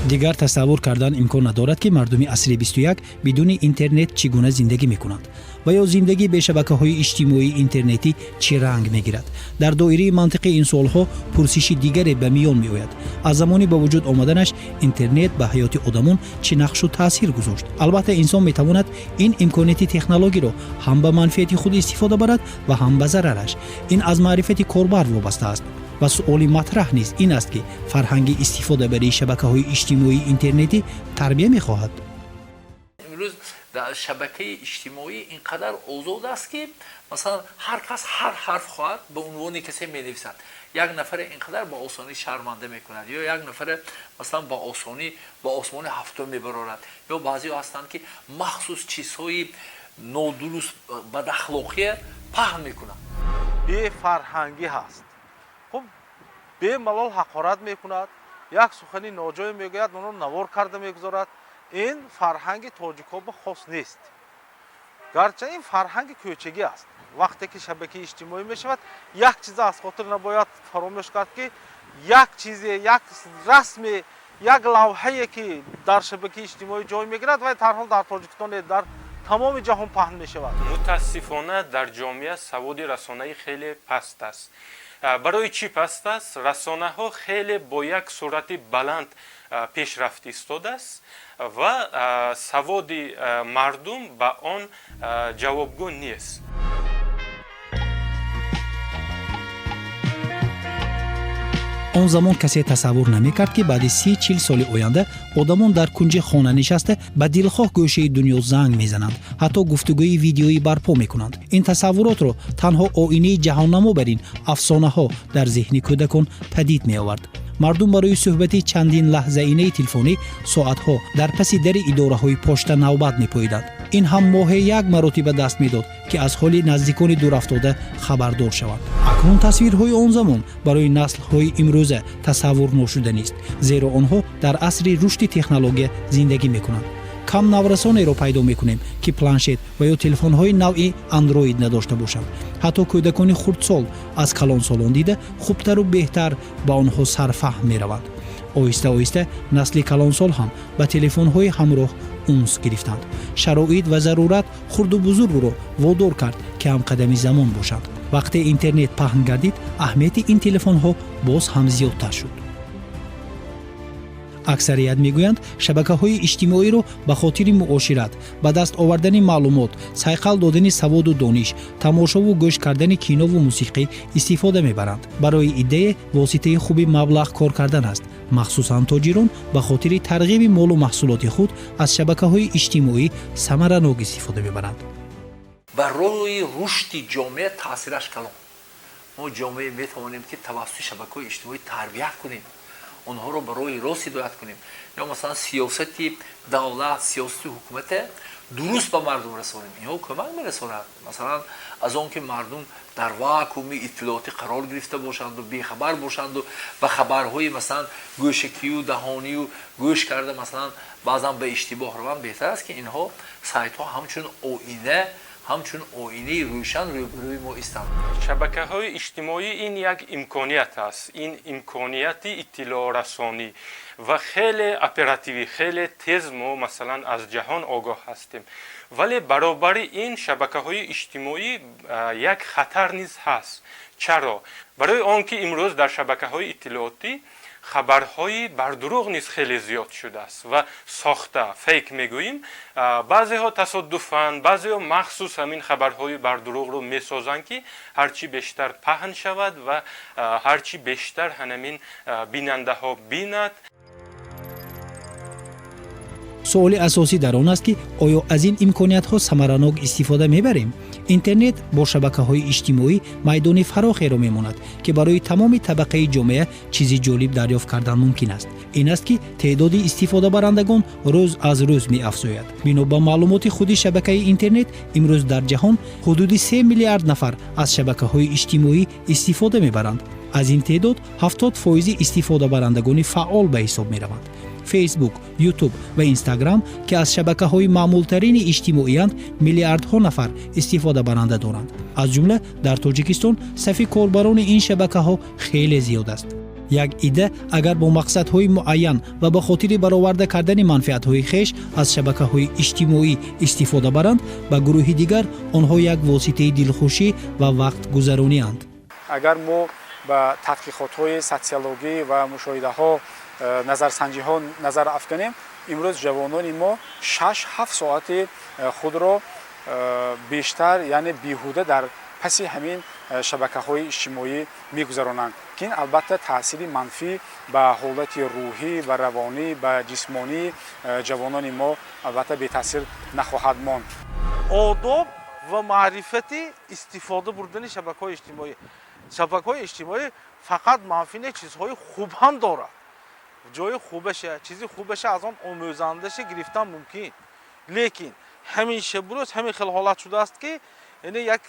дигар тасаввур кардан имкон надорад ки мардуми асри 21 бидуни интернет чӣ гуна зиндагӣ мекунанд ва ё зиндагӣ бе шабакаҳои иҷтимоии интернетӣ чӣ ранг мегирад. Дар доираи мантиқи ин суолҳо пурсиши дигаре ба миён меояд. аз замони ба вуҷуд омаданаш интернет ба ҳаёти одамон чӣ нақшу таъсир гузошт. албатта инсон метавонад ин имконияти технологиро ҳам ба манфиати худ истифода барад ва ҳам ба зарараш. ин аз маърифати корбар вобаста аст. ва суоли матраҳ низ ин аст ки фарҳанги истифода барои шабакаҳои иҷтимоии интернетӣ тарбия мехоҳад. имрӯз дар шабакаи иҷтимоӣ инқадар озод аст ки масалан ҳар кас ҳар ҳарф хоҳад ба унвони касе менависад. як нафаре инқадар ба осонӣ шарманда мекунад ё як нафаре масалан ба осонӣ ба осмони ҳафтум мебарорад ё баъзеҳо ҳастанд ки махсус чизҳои нодуруст бадахлоқие паҳн мекунанд. бефарҳангӣ ҳаст. хуб бемалол ҳақорат мекунад, як сухани ноҷой мегӯяд, онро навор карда мегузорад. ин фарҳанги тоҷикҳо хос нест. гарча ин фарҳанги кӯчагӣ аст. вақте ки шабакаи иҷтимоӣ мешавад, як чиз аз хотир набояд фаромӯш кард ки як чизе, як расме, як лавҳае ки дар шабакаи иҷтимоӣ ҷой мегирад ва дар ҳол дар Тоҷикистон дар тамоми ҷаҳон паҳн мешавад. мутаассифона дар ҷомеа саводи расонаӣ хеле паст аст. барои чӣ паст аст? расонаҳо хеле бо як суръати баланд пешрафт истодааст ва саводи мардум ба он ҷавобгӯ нест. он замон касе тасаввур намекард ки баъди 30-40 соли оянда одамон дар кунҷи хона нишаста ба дилхоҳ гӯшаи дунё занг мезананд, ҳатто гуфтугӯи видеоӣ барпо мекунанд. ин тасаввуротро танҳо оинаи ҷаҳоннамо бар ин афсонаҳо дар зеҳни кӯдакон падид меовард. мардум барои суҳбати чандин лаҳзаинаи телефонӣ соатҳо дар паси дари идораҳои пошта навбат мепоиданд. ин ҳам моҳе як маротиба даст медод ки аз ҳоли наздикони дурафтода хабардор шаванд. акнун тасвирҳои он замон барои наслҳои имрӯза тасаввур ношуда нест, зеро онҳо дар асри рушди технология зиндагӣ мекунанд. кам наврасонеро пайдо мекунем ки планшет ва ё телефонҳои навъи андроид надошта бошанд. ҳатто кӯдакони хурдсол аз калонсолон дида хубтару беҳтар ба онҳо сарфаҳм мераванд. оҳиста оҳиста насли калонсол ҳам ба телефонҳои ҳамроҳ унс гирифтанд. шароит ва зарурат хурду бузургро водор кард ки ҳамқадами замон бошанд. вақте интернет паҳн гардид, аҳамияти ин телефонҳо боз ҳам зиёдтар шуд. аксарият мегӯянд шабакаҳои иҷтимоиро ба хотири муошират, ба даст овардани маълумот, сайқал додани саводу дониш, тамошову гӯш кардани кинову мусиқӣ истифода мебаранд. барои иддае воситаи хуби маблағ кор кардан аст. махсусан тоҷирон ба хотири тарғиби молу маҳсулоти худ аз шабакаҳои иҷтимоӣ самаранок истифода мебаранд. ба роҳи рушди ҷомеа таъсираш калон. мо ҷомеа метавонем ки тавассути шабакаҳои иҷтимоӣ тарбия кунем, онҳоро ба роҳи рост ҳидоят кунем, ё масалан сиёсати давлат, сиёсати ҳукумате дуруст ба мардум расонем. инҳо кӯмак мерасонад. масалан аз он ки мардум дар вакууми иттилоотӣ қарор гирифта бошанду бехабар бошанду ба хабарҳои масалан гӯшакию даҳонию гӯш карда масалан баъзан ба иштибоҳ раванд, беҳтар аст ки инҳо сайтҳо ҳамчун оинаи рӯшан рӯбарӯи мо истанд. шабакаҳои иҷтимоӣ ин як имконият аст. ин имконияти иттилоорасонӣ ва хеле оперативӣ, хеле тез мо масалан аз ҷаҳон огоҳ ҳастем. вале баробари ин шабакаҳои иҷтимоӣ як хатар низ ҳаст. чаро? барои он ки имрӯз дар шабакаҳои иттилоотӣ хабарҳои бардурӯғ низ хеле зиёд шудааст ва сохта фейк мегӯем. баъзеҳо тасодуфан, баъзеҳо махсус ҳамин хабарҳои бардурӯғро месозанд ки ҳарчи бештар паҳн шавад ва ҳарчи бештар ҳанамин бинандаҳо бинад. суоли асосӣ дар он аст ки оё аз ин имкониятҳо самаранок истифода мебарем? интернет бо шабакаҳои иҷтимоӣ майдони фарохеро мемонад ки барои тамоми табақаи ҷомеа чизи ҷолиб дарёфт кардан мумкин аст. ин аст ки теъдоди истифодабарандагон рӯз аз рӯз меафзояд. бино ба маълумоти худи шабакаи интернет имрӯз дар ҷаҳон ҳудуди 3 миллиард нафар аз шабакаҳои иҷтимоӣ истифода мебаранд. аз ин теъдод 70% истифодабарандагони фаъол ба ҳисоб мераванд. фейсбук, ютуб ва инстаграм ки аз шабакаҳои маъмултарини иҷтимоиянд миллиардҳо нафар истифодабаранда доранд. аз ҷумла дар Тоҷикистон сафи корбарони ин шабакаҳо хеле зиёд аст. як ида агар бо мақсадҳои муайян ва ба хотири бароварда кардани манфиатҳои хеш аз шабакаҳои иҷтимоӣ истифода баранд, ба гурӯҳи дигар онҳо як воситаи дилхушӣ ва вақтгузаронианд. агар мо ба тадқиқотҳои социологӣ ва мушоҳидаҳо назарсанҷиҳо назар афканем, имрӯз ҷавонони мо 6-7 соати худро бештар яъне беҳуда дар паси ҳамин шабакаҳои иҷтимоӣ мегузаронанд, ки ин албатта таъсири манфӣ ба ҳолати рӯҳӣ, ба равонӣ, ба ҷисмонии ҷавонони мо албатта бетаъсир нахоҳад монд. одоб ва маърифати истифода бурдани шабакаҳои иҷтимоӣ. шабакаҳои иҷтимоӣ фақат манфӣ не, чизҳои хуб ҳам дорад. ҷои хубаше, чизи хубаше аз он омӯзандаше гирифтан мумкин. лекин ҳамиша бурӯз ҳамин хел ҳолат шудааст, ки яъне як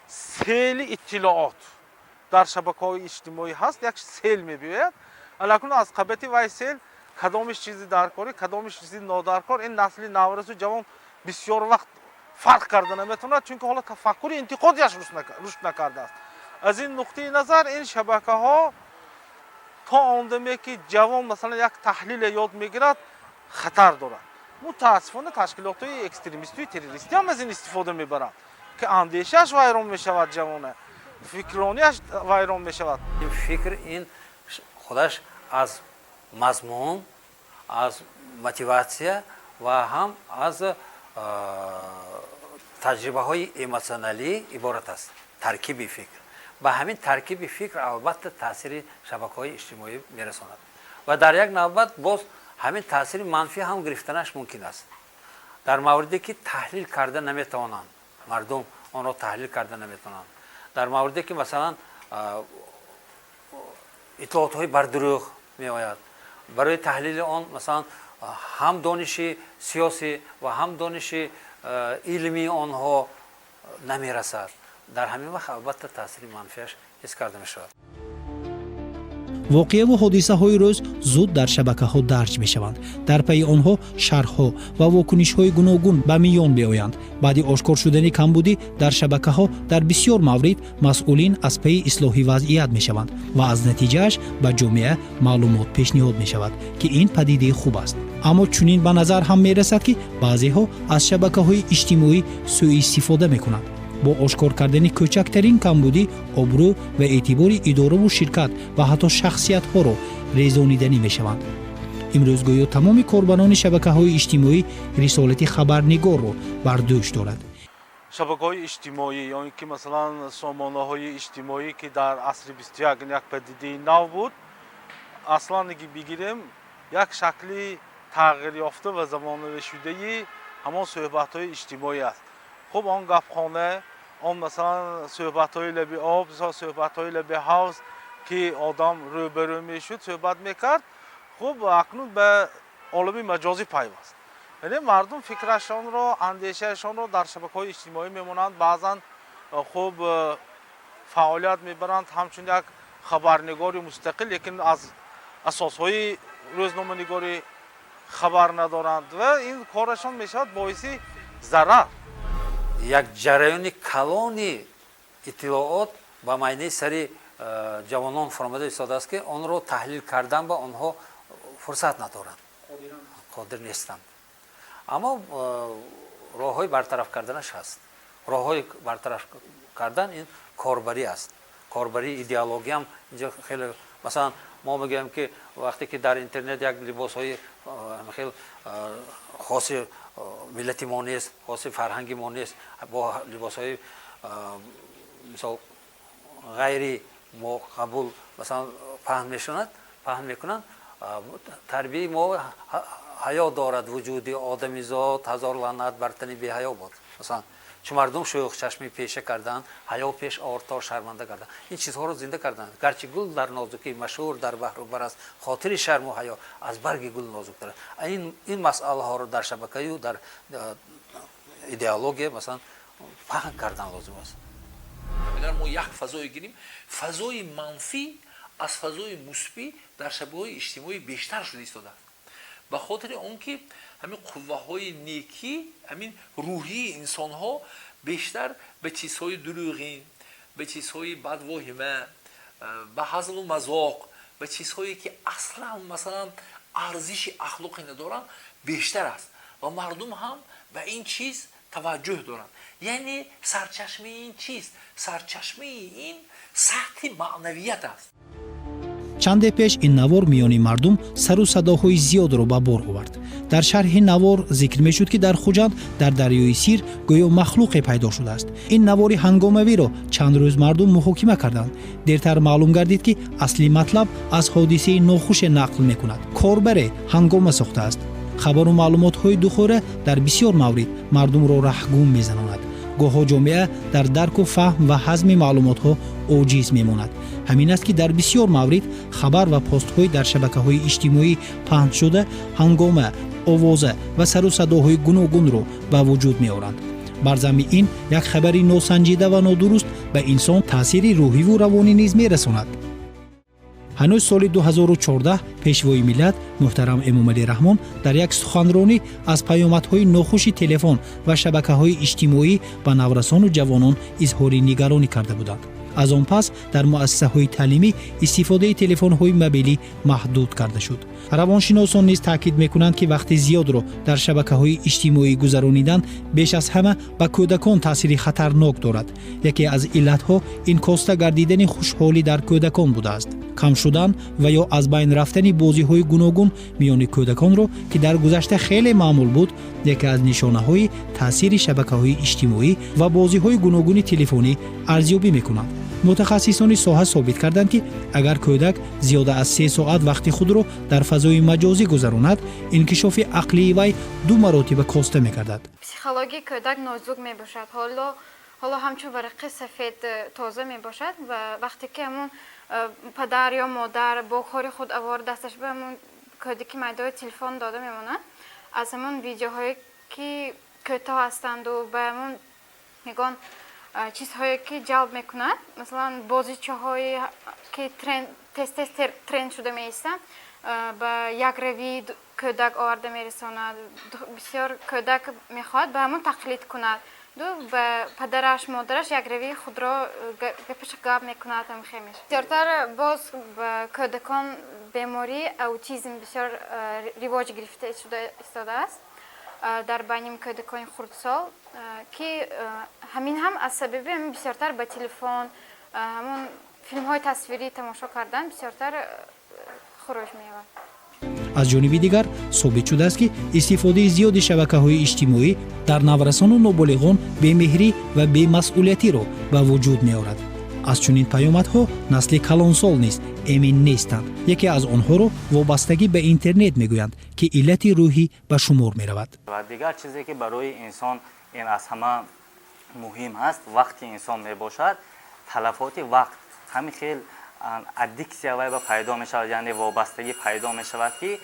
сели иттилоот дар шабакаҳои иҷтимоӣ ҳаст, як сел мебиёяд. алакун аз қабати вай сел кадомиш чизи даркорӣ, кадомиш чизи нодаркор, ин насли наврасу ҷавон бисёр вақт фарқ карда наметавонад, чунки ҳола тафаккури интиқодияш рушд накардааст. аз ин нуқтаи назар ин шабакаҳо то он даме ки ҷавон масалан як таҳлиле ёд мегирад, хатар дорад. мутаассифона ташкилотҳои экстремистию террористӣ ҳам аз ин истифода мебаранд, ки андешааш вайрон мешавад, ҷавона фикрониаш вайрон мешавад. ин фикр ин худаш аз мазмун, аз мотиватсия ва ҳам аз таҷрибаҳои эмотсионалӣ иборат аст. таркиби фикр. ба ҳамин таркиби фикр албатта таъсири шабакаҳои иҷтимоӣ мерасонад ва дар як навбат боз ҳамин таъсири манфӣ ҳам гирифтанаш мумкин аст. дар мавриде ки таҳлил карда наметавонанд, мардум онро таҳлил карда наметавонанд. дар мавриде ки масалан иттилоотҳои бар дурӯғ меояд, барои таҳлили он масалан ҳам дониши сиёсӣ ва ҳам дониши илмии онҳо намерасад. дар ҳамин вақт албатта таъсири манфиаш ҳис карда мешавад. воқеаву ҳодисаҳои рӯз зуд дар шабакаҳо дарҷ мешаванд. дар пайи онҳо шарҳҳо ва вокунишҳои гуногун ба миён меоянд. баъди ошкор шудани камбудӣ дар шабакаҳо дар бисёр маврид масъулин аз пайи ислоҳи вазъият мешаванд ва аз натиҷааш ба ҷомеа маълумот пешниҳод мешавад, ки ин падидаи хуб аст. аммо чунин ба назар ҳам мерасад, ки баъзеҳо аз шабакаҳои иҷтимоӣ сӯистифода мекунанд. бо ошкор кардани кӯчактарин камбудӣ обрӯ ва эътибори идораву ширкат ва ҳатто шахсиятҳоро резониданӣ мешаванд. имрӯз гӯё тамоми корбарони шабакаҳои иҷтимоӣ рисолати хабарнигорро бар дӯш дорад. шабакаҳои иҷтимоӣ ё ин ки масалан сомонаҳои иҷтимоӣ ки дар асри 21 як падидаи нав буд, аслан ки бигирем як шакли тағйирёфта ва замонавишудаи ҳамон суҳбатҳои иҷтимоӣ аст. хуб он гапхона, он масалан суҳбатҳои лаби об, суҳбатҳои лаби ҳавз ки одам рӯбарӯ мешуд, суҳбат мекард, хуб акнун ба олами маҷозӣ пайваст. яъне мардум фикрашонро, андешаашонро дар шабакаҳои иҷтимоӣ мемонанд, баъзан хуб фаъолият мебаранд ҳамчун як хабарнигори мустақил, лекин аз асосҳои рӯзноманигорӣ хабар надоранд ва ин корашон мешавад боиси зарар. як ҷараёни калони иттилоот ба майнаи сари ҷавонон фуромада истодааст, ки онро таҳлил кардан ба онҳо фурсат надоранд, қодир нестанд. аммо роҳҳои бартараф карданаш ҳаст. роҳҳои бартараф кардан ин корбарӣ аст. корбарии идеологиям инҷо хеле, масалан мо мегӯем ки вақте ки дар интернет як либосҳои хел хоси миллати мо нест, хоси фарҳанги мо нест, бо либосҳои мисол ғайри мо қабул масалан паҳн мекунанд, тарбияи мо ҳаё дорад, вуҷуди одамизод ҳазор лаънат бар тани беҳаё бод. масалан чун мардум шӯхчашмӣ пеша карданд, ҳаё пеш ортор шарманда карданд. ин чизҳоро зинда карданд. гарчи гул дар нозукӣ машҳур дар баҳру бар аст, хотири шарму ҳаё аз барги гул нозуктар аст. ин масъалаҳоро дар шабакаю дар идеология масалан паҳн кардан лозим аст. агар мо як фазое гирем, фазои манфӣ аз фазои мусбӣ дар шабакаҳои иҷтимоӣ бештар шуда истодааст. ба хотири он ки ҳамин қувваҳои некӣ, ҳамин рӯҳии инсонҳо бештар ба чизҳои дурӯғин, ба чизҳои бадвоҳима, ба ҳазлу мазоқ, ба ва чизҳое ки аслан масалан арзиши ахлоқӣ надоранд бештар аст ва мардум ҳам ба ин чиз таваҷҷӯҳ доранд. яъне сарчашмаи ин чист? Сарчашмаи ин сатҳи маънавият аст. чанде пеш ин навор миёни мардум сару садоҳои зиёдро ба бор овард. дар шарҳи навор зикр мешуд ки дар хуҷанд дар дарёи сир гӯё махлуқе пайдо шудааст. ин навори ҳангомавиро чанд рӯз мардум муҳокима карданд. дертар маълум гардид ки асли матлаб аз ҳодисаи нохуше нақл мекунад. корбаре ҳангома сохтааст. хабару маълумотҳои духора дар бисёр маврид мардумро раҳгум мезанонад. гоҳҳо ҷомеа дар дарку фаҳм ва ҳазми маълумотҳо оҷиз мемонад. ҳамин аст ки дар бисёр маврид хабар ва постҳои дар шабакаҳои иҷтимоӣ паҳн шуда ҳангома, овоза ва сару садоҳои гуногунро ба вуҷуд меоранд. бар замми ин як хабари носанҷида ва нодуруст ба инсон таъсири рӯҳиву равонӣ низ мерасонад. ҳанӯз соли 2014 пешвои миллат муҳтарам эмомалӣ раҳмон дар як суханронӣ аз паёмадҳои нохуши телефон ва шабакаҳои иҷтимоӣ ба наврасону ҷавонон изҳори нигаронӣ карда буданд. аз он пас дар муассисаҳои таълимӣ истифодаи телефонҳои мобилӣ маҳдуд карда шуд. равоншиносон низ таъкид мекунанд ки вақти зиёдро дар шабакаҳои иҷтимоӣ гузаронидан беш аз ҳама ба кӯдакон таъсири хатарнок дорад. яке аз иллатҳо инкоста гардидани хушҳолӣ дар кӯдакон будааст. кам шудан ва ё аз байн рафтани бозиҳои гуногун миёни кӯдаконро ки дар гузашта хеле маъмул буд, яке аз нишонаҳои таъсири шабакаҳои иҷтимоӣ ва бозиҳои гуногуни телефонӣ арзёбӣ мекунанд. мутахассисони соҳа собит карданд ки агар кӯдак зиёда аз 3 соат вақти худро дар фазои маҷозӣ гузаронад, инкишофи ақлии вай 2 маротиба коста мегардад. психологияи кӯдак нозук мебошад. ҳоло ҳамчун варақи сафед тоза мебошад ва вақте ки ҳамун падар ё модар бо кори худ авор дасташ ба ҳамун кӯдики майдои телефон дода мемонад, аз ҳамун видеоҳое ки кӯтоҳ ҳастанду ба ҳамун мегон чизҳое ки ҷалб мекунад, масалан бозичаҳое ки тез тренд шуда меистанд, ба якравии кӯдак оварда мерасонад. бисёр кӯдак мехоҳад ба ҳамун тақлид кунад, ба падараш модараш якравии худро гапиш гап мекунад. бисёртар боз ба кӯдакон бемории аутизм бисёр ривоҷ гирифта шуда истодааст дар байни кӯдакони хурдсол, ки ҳамин ҳам аз сабаби ҳамин бисёртар ба телефон, ҳамун филмҳои тасвирӣ тамошо кардан бисёртар хуруҷ меёвад. аз ҷониби дигар собит шудааст ки истифодаи зиёди шабакаҳои иҷтимоӣ дар наврасону ноболиғон бемеҳрӣ ва бемасъулиятиро ба вуҷуд меорад. аз чунин паёмадҳо насли калонсол низ эмин нестанд. яке аз онҳоро вобастагӣ ба интернет мегӯянд ки иллати рӯҳӣ ба шумор меравад. ва дигар чизе ки барои инсон ин аз ҳама муҳим ҳаст, вақти инсон мебошад, талафоти вақт ҳамин хел аддиксия вай ба пайдо мешавад, яъне вобастагӣ пайдо мешавад ки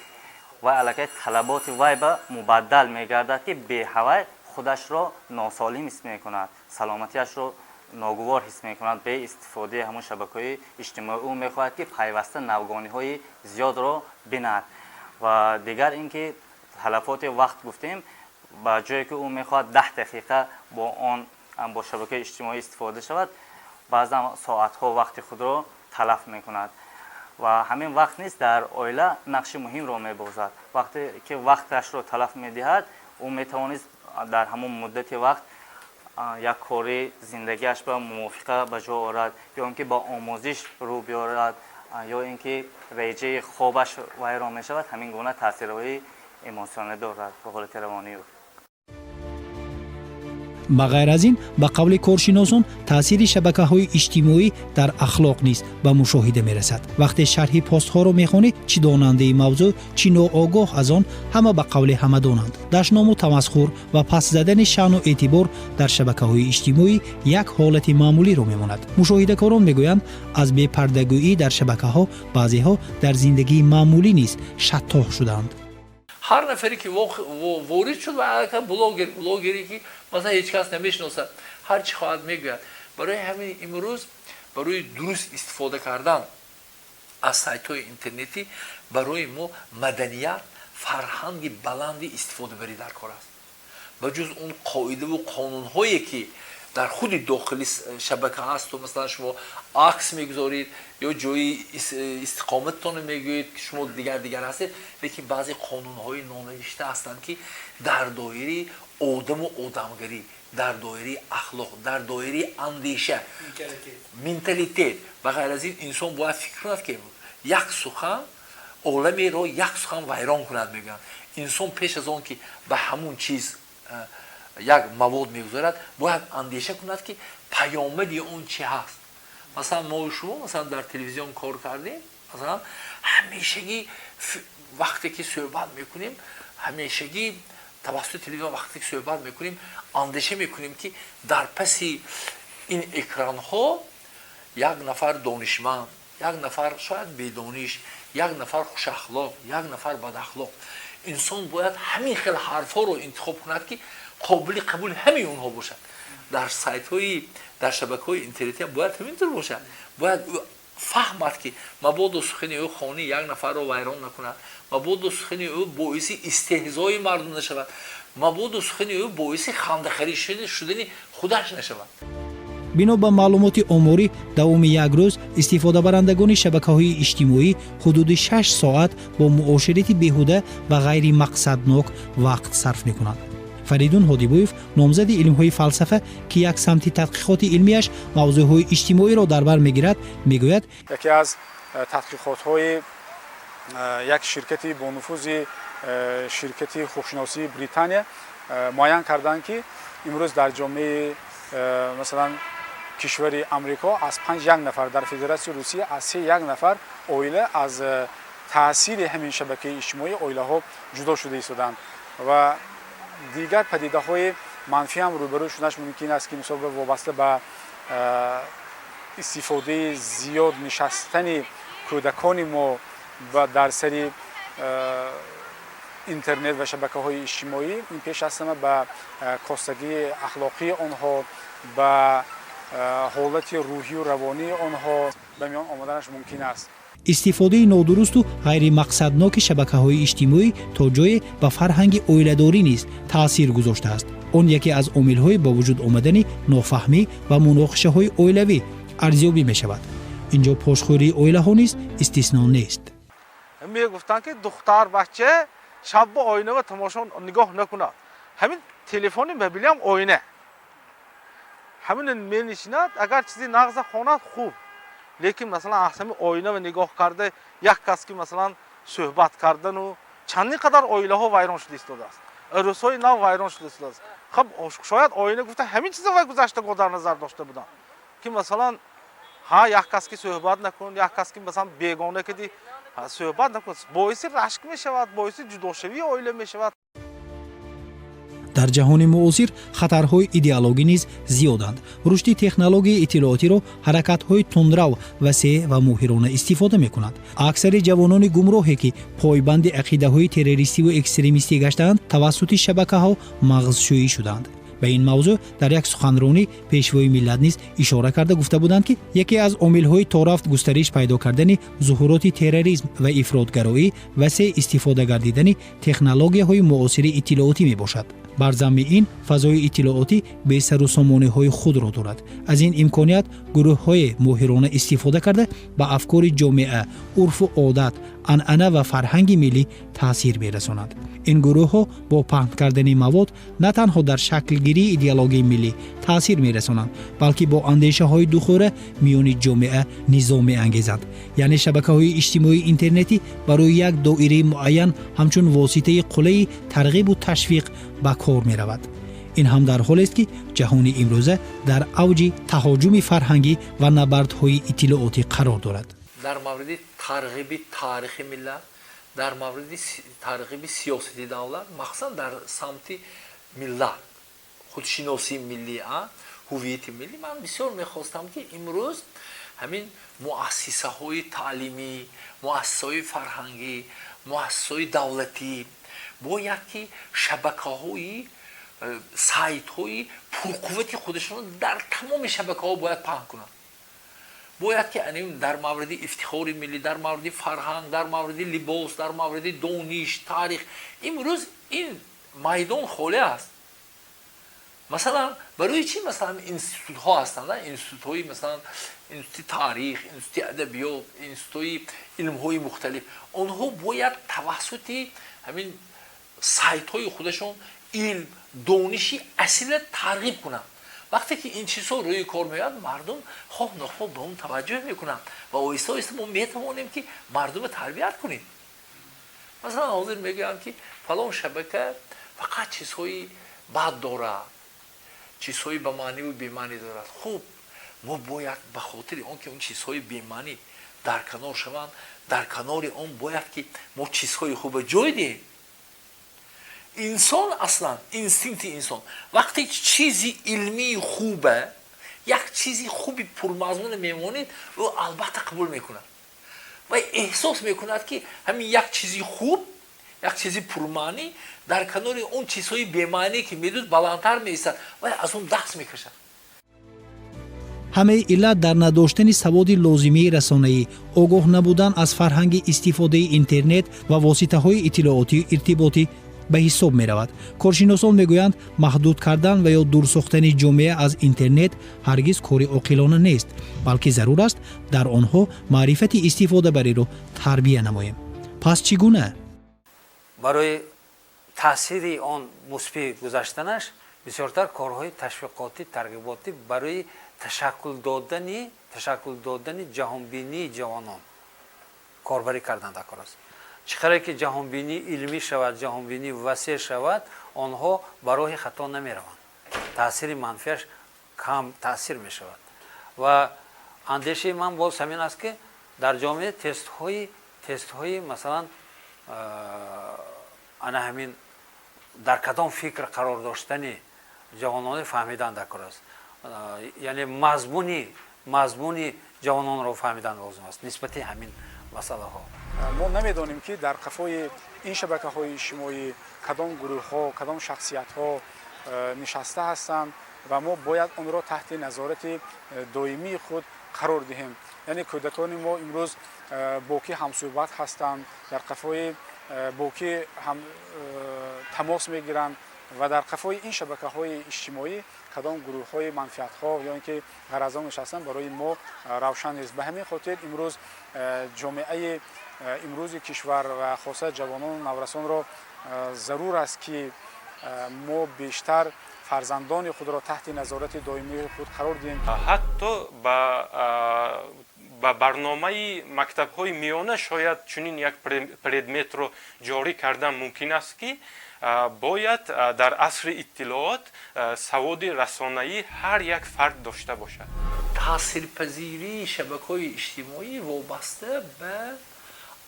вай аллакай талаботи вай ба мубаддал мегардад ки беҳавай худашро носолим ҳис мекунад, саломатиашро ногувор ҳис мекунад. бе истифодаи ҳамун шабакаҳои иҷтимоӣ ӯ мехоҳад ки пайваста навгониҳои зиёдро бинад. ва дигар ин ки талафоти вақт гуфтем, ба ҷое ки ӯ мехоҳад 10 дақиқа бо он бо шабакаи иҷтимоӣ истифода шавад, баъзан соатҳо вақти худро талаф мекунад. ва ҳамин вақт низ дар оила нақши муҳимро мебозад. вақте ки вақташро талаф медиҳад, ӯ метавонист дар ҳамон муддати вақт як кори зиндагиаш ба мувофиқа ба ҷо орад, ё ин ки ба омӯзиш рӯ биёрад, ё ин ки реҷаи хобаш вайрон мешавад. ҳамин гуна таъсирҳои эмотсионӣ дорад ба ҳолати равонӣ. ба ғайр аз ин ба қавли коршиносон таъсири шабакаҳои иҷтимоӣ дар ахлоқ низ ба мушоҳида мерасад. вақте шарҳи постҳоро мехонӣ, чӣ донандаи мавзӯъ, чӣ ноогоҳ аз он, ҳама ба қавли ҳама донанд. дашному тамасхур ва пас задани шаъну эътибор дар шабакаҳои иҷтимоӣ як ҳолати маъмулиро мемонад. мушоҳидакорон мегӯянд, аз бепардагӯӣ дар шабакаҳо баъзеҳо дар зиндагии маъмулӣ низ шаттоҳ шудаанд. ҳар нафаре ки ворид шуд ва блогере ки масалан ҳеҷ кас намешиносад, ҳар чӣ хоҳад мегӯяд. барои ҳамин имрӯз барои дуруст истифода кардан аз сайтҳои интернетӣ барои мо маданият, фарҳанги баланди истифодабарӣ дар кор аст. ба ҷуз он қоидаву қонунҳое ки дар худи дохили шабака ҳасту масалан шумо акс мегузоред ё ҷои истиқомататонро мегӯед ки шумо дигар ҳастед, лекин баъзе қонунҳои нонавишта ҳастанд ки дар доираи одаму одамгарӣ, дар доираи ахлоқ, дар доираи андеша, менталитет ва ғайр аз ин инсон бояд фикр кунад ки як сухан оламеро як сухан вайрон кунад мегӯянд. инсон пеш аз он ки ба ҳамун чиз як мавод мегузорад, бояд андеша кунад ки паёмади он чӣ ҳаст. масалан мо шумо масалан дар телевизион кор кардем, масалан ҳамешагӣ вақте ки суҳбат мекунем, ҳамешагӣ тавассути телевизион вақте ки суҳбат мекунем, андеша мекунем ки дар паси ин экранҳо як нафар донишманд, як нафар шояд бедониш, як нафар хушахлоқ, як нафар бадахлоқ. инсон бояд ҳамин хел ҳарфҳоро интихоб кунад ки қобили қабули ҳамаи онҳо бошад. дар сайтҳои дар шабакаҳои интернетӣ бояд ҳаминтур бошад. бояд фаҳмад ки мабодо сухани ӯ хонаи як нафарро вайрон накунад, мабодо сухани ӯ боиси истеҳзои мардум нашавад, мабодо сухани ӯ боиси хандахарӣ шудани худаш нашавад. бино ба маълумоти оморӣ давоми як рӯз истифодабарандагони шабакаҳои иҷтимоӣ ҳудуди 6 соат бо муоширати беҳуда ва ғайри мақсаднок вақт сарф мекунанд. фаридун ҳодибоев номзади илмҳои фалсафа ки як самти тадқиқоти илмияш мавзӯъҳои иҷтимоиро дар бар мегирад мегӯяд: яке аз тадқиқотҳои як ширкати бонуфузи ширкати хушносии британия муайян карданд ки имрӯз дар ҷомеаи масалан кишвари амрико аз 5 нафар, дар федератсияи русия аз 3 нафар оила аз таъсири ҳамин шабакаи иҷтимоӣ оилаҳо ҷудо шуда истоданд ва дигар падидаҳои манфӣ ҳам рӯбарӯ шудаш мумкин аст ки мисол вобаста ба истифодаи зиёд нишастани кӯдакони мо дар сари интернет ва шабакаҳои иҷтимоӣ ин пеш аз ҳама ба костагии ахлоқии онҳо, ба ҳолати рӯҳию равонии онҳо ба миён омаданаш мумкин аст. истифодаи нодурусту ғайримақсадноки шабакаҳои иҷтимоӣ то ҷое ба фарҳанги оиладорӣ низ таъсир гузоштааст. он яке аз омилҳои ба вуҷуд омадани нофаҳмӣ ва муноқишаҳои оилавӣ арзёбӣ мешавад. инҷо пошхӯрии оилаҳо низ истисно нест. мегуфтанд ки духтар бача шаб ба оинава тамошо нигоҳ накунад, ҳамин телефони мобилиам оина, ҳамин менишинад, агар чизи нағза хонад хуб, лекин масалан аз ҳамин оинава нигоҳ карда як кас ки масалан суҳбат кардану чандин қадар оилаҳо вайрон шуда истодааст, рӯзҳои нав вайрон шуда истодааст. хаб шояд оина гуфта ҳамин чиза вай гузаштаго дар назар дошта буданд ки масалан як кас ки суҳбат накун, як кас ки масалан бегона кади суҳбат накун, боиси рашк мешавад, боиси ҷудошавии оила мешавад. дар ҷаҳони муосир хатарҳои идеологӣ низ зиёданд. рушди технологияи иттилоотиро ҳаракатҳои тундрав, васеъ ва моҳирона истифода мекунанд. аксари ҷавонони гумроҳе ки пойбанди ақидаҳои террористиву экстремистӣ гаштаанд, тавассути шабакаҳо мағзшӯӣ шуданд. ба ин мавзӯъ дар як суханронӣ пешвои миллат низ ишора карда гуфта буданд ки яке аз омилҳои торафт густариш пайдо кардани зуҳуроти терроризм ва ифротгароӣ васеъ истифода гардидани технологияҳои муосири иттилоотӣ мебошад. бар замми ин фазои иттилоотӣ бесару сомонеҳои худро дорад. аз ин имконият гурӯҳҳои моҳирона истифода карда ба афкори ҷомеа, урфу одат, анъана ва фарҳанги миллӣ таъсир мерасонанд. ин гурӯҳҳо бо паҳн кардани мавод на танҳо дар шаклгирии идеологияи миллӣ таъсир мерасонанд, балки бо андешаҳои духӯра миёни ҷомеа низо меангезанд. яъне шабакаҳои иҷтимоии интернетӣ барои як доираи муайян ҳамчун воситаи қуллаи тарғибу ташвиқ ба кор меравад. ин ҳам дар ҳолест ки ҷаҳони имрӯза дар авҷи таҳоҷуми фарҳангӣ ва набардҳои иттилоотӣ қарор дорад. дар мавриди тарғиби таърихи миллат, дар мавриди тарғиби сиёсати давлат, махсусан дар самти миллат, худшиносии миллӣ, ҳуввияти миллӣ, ман бисёр мехостам ки имрӯз ҳамин муассисаҳои таълимӣ, муассисаҳои фарҳангӣ, муассисаҳои давлатӣ бояд ки шабакаҳои сайтҳои пурқуввати худашонро дар тамоми шабакаҳо бояд паҳн кунанд. бояд ки дар мавриди ифтихори миллӣ, дар мавриди фарҳанг, дар мавриди либос, дар мавриди дониш, таърих, имрӯз ин майдон холе аст. مثلا برای چی مثلا اینستیتوت ها هستند، اینستیتوت های مثلا اینستیتوت تاریخ، اینستیتوت ادبیات، اینستیتوت علم های مختلف، اونها باید توسط همین سایت های خودشون علم دانشی اصیل ترغیب کنن. وقتی که این چیزها روی کار میاد مردم خواه نخواه به اون توجه میکنن و آیسته آیسته ما میتوانیم که مردم تربیت کنیم. مثلا حاضر میگن که فلان شبکه فقط چیزهای بد دارد، چیزهای به معنی و بی معنی دارد. خوب ما باید به خاطر آنکه اون چیزهای بی معنی در کنار شوند، در کنار اون باید که ما چیزهای خوب جای دهیم. انسان اصلا اینستینکت انسان وقتی چیزی علمی خوبه، یک چیزی خوبی پرمضمون میمونید او البته قبول میکند و احساس میکند که همین یک چیزی خوب، یک چیزی پرمعنی در کنار اون چیزهای بی‌معنی که میدود بلندتر میایستد و از اون دست میکشد. همه علت در نداشتن سواد لازمی رسانه‌ای، آگاه نبودن از فرهنگ استفاده اینترنت و واسطه‌های اطلاعاتی ارتباطی به حساب می رود. کارشناسان می گویند محدود کردن و یا دور ساختن جامعه از اینترنت هرگز کاری عاقلانه نیست، بلکه ضرور است در آنها معرفت استفاده بری رو تربیت نماییم. پس چگونه؟ برای تاثیر آن مثبت گذاشتنش بسیارتر کارهای تشویقاتی، ترغیباتی برای تشکل دادن جهانبینی جوانان کاربری کردن در کار است. چقدر که جهانبینی علمی شود، جهانبینی وسیع شود، آنها برای خطا نمی روند. تاثیر منفیش کم تاثیر می شود و اندیشه من باز همین است که در جامعه تست های مثلا انا همین در کدام فکر قرار داشتنی جوانان فهمیدن در کار است. یعنی مضمونی جوانان را فهمیدن لازم است نسبت همین مسئله ها. ما نمیدانیم که در قفای این شبکه های اجتماعی کدام گروه ها، کدام شخصیت ها نشسته هستند و ما باید آن را تحت نظارت دائمی خود قرار دهیم. یعنی کودکان ما امروز با کی همصحبت هستند، در قفای با کی هم تماس میگیرند و در قفای این شبکه های اجتماعی کدام گروه های منفعت ها یا اینکه غرضان نشستن برای ما روشن نیست. به همین خاطر امروز جامعه امروز کشور و خاصه جوانان و نورسان را ضرور است که ما بیشتر فرزندان خود را تحت نظارت دائمی خود قرار دهیم. حتی با برنامه مکتب‌های میانه شاید چنین یک پردمت رو جاری کردن ممکن است که باید در عصر اطلاعات سواد رسانه‌ای هر یک فرد داشته باشد. تاثیرپذیری شبکه‌های اجتماعی وابسته به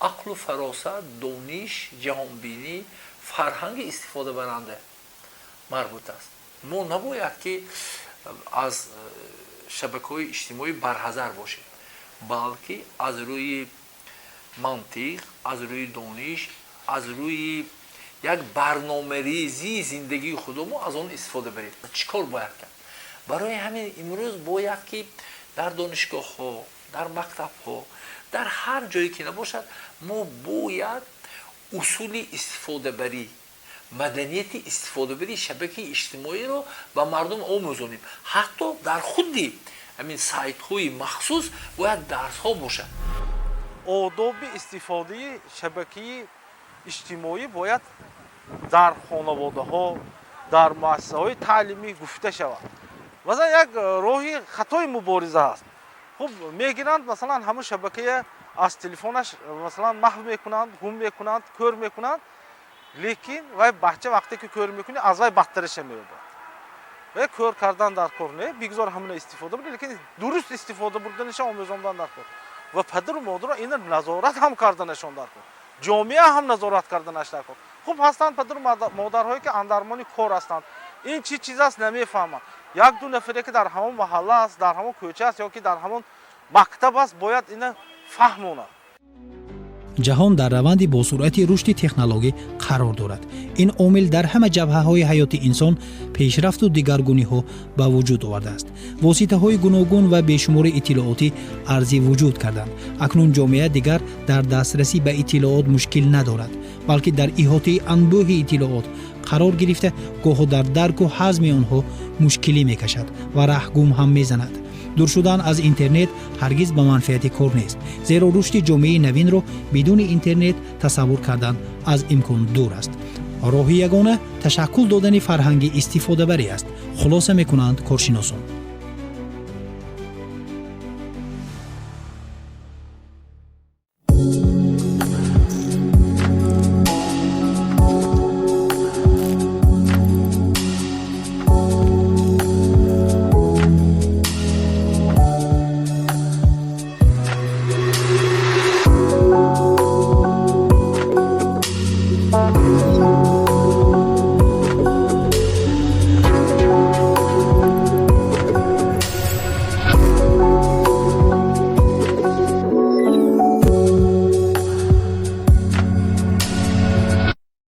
عقل و فراست، دانش، جهانبینی، فرهنگ استفاده برنده مربوط است. ما نباید که از شبکه‌های اجتماعی برحذر باشیم، بلکه از روی منطق، از روی دانش، از روی یک برنامه‌ریزی زندگی خودمون از آن استفاده بریم. چیکار باید کرد؟ برای همین امروز باید که در دانشگاه‌ها، در مکتب‌ها، در هر جایی که نباشد ما باید اصول استفاده بری، مدنیت استفاده بری شبکه اجتماعی رو به مردم آموزانیم. حتی در خودی همین سایت‌های مخصوص باید درس‌ها باشد. آداب استفاده شبکه اجتماعی باید در خانواده ها، در مؤسسه های تعلیمی گفته شود. مثلا یک راهی خطای مبارزه است. خب میگیرند مثلا همه شبکه از تلفنش مثلا محو میکنند، گم میکنند، کور میکنند، لیکن وای بچه وقتی که کور میکنه از وای بدترش میاد. و کور کردن در کار نه، بگذار همین استفاده بده، لیکن درست استفاده بردنش آموزاندن در کار. و پدر و مادر این نظارت هم کردنشون در کار. جامعه هم نظارت کردنش در کار. خوب هستند پدر و مادرهایی که اندرمان کار هستند. این چیز است نمیفهمند. یک دو نفری که در همون محله است، در همون کوچه است یا که در همون مکتب است باید اینو فهمونند. جهان در روند با سرعت رشد تکنولوژی قرار دارد. این عامل در همه جبهه‌های حیات انسان پیشرفت و دگرگونی‌ها به وجود آورده است. واسطه‌های گوناگون و بیشمار اطلاعاتی ارزی وجود کردند. اکنون جامعه دیگر در دسترسی به اطلاعات مشکل ندارد، بلکه در احاطه انبوه اطلاعات қарор гирифта гоҳо дар дарку ҳазми онҳо мушкилӣ мекашад ва раҳгум ҳам мезанад. дур шудан аз интернет ҳаргиз ба манфиати кор нест, зеро рушди ҷомеаи навинро бидуни интернет тасаввур кардан аз имкон дур аст. роҳи ягона ташаккул додани фарҳанги истифодабарӣ аст, хулоса мекунанд коршиносон.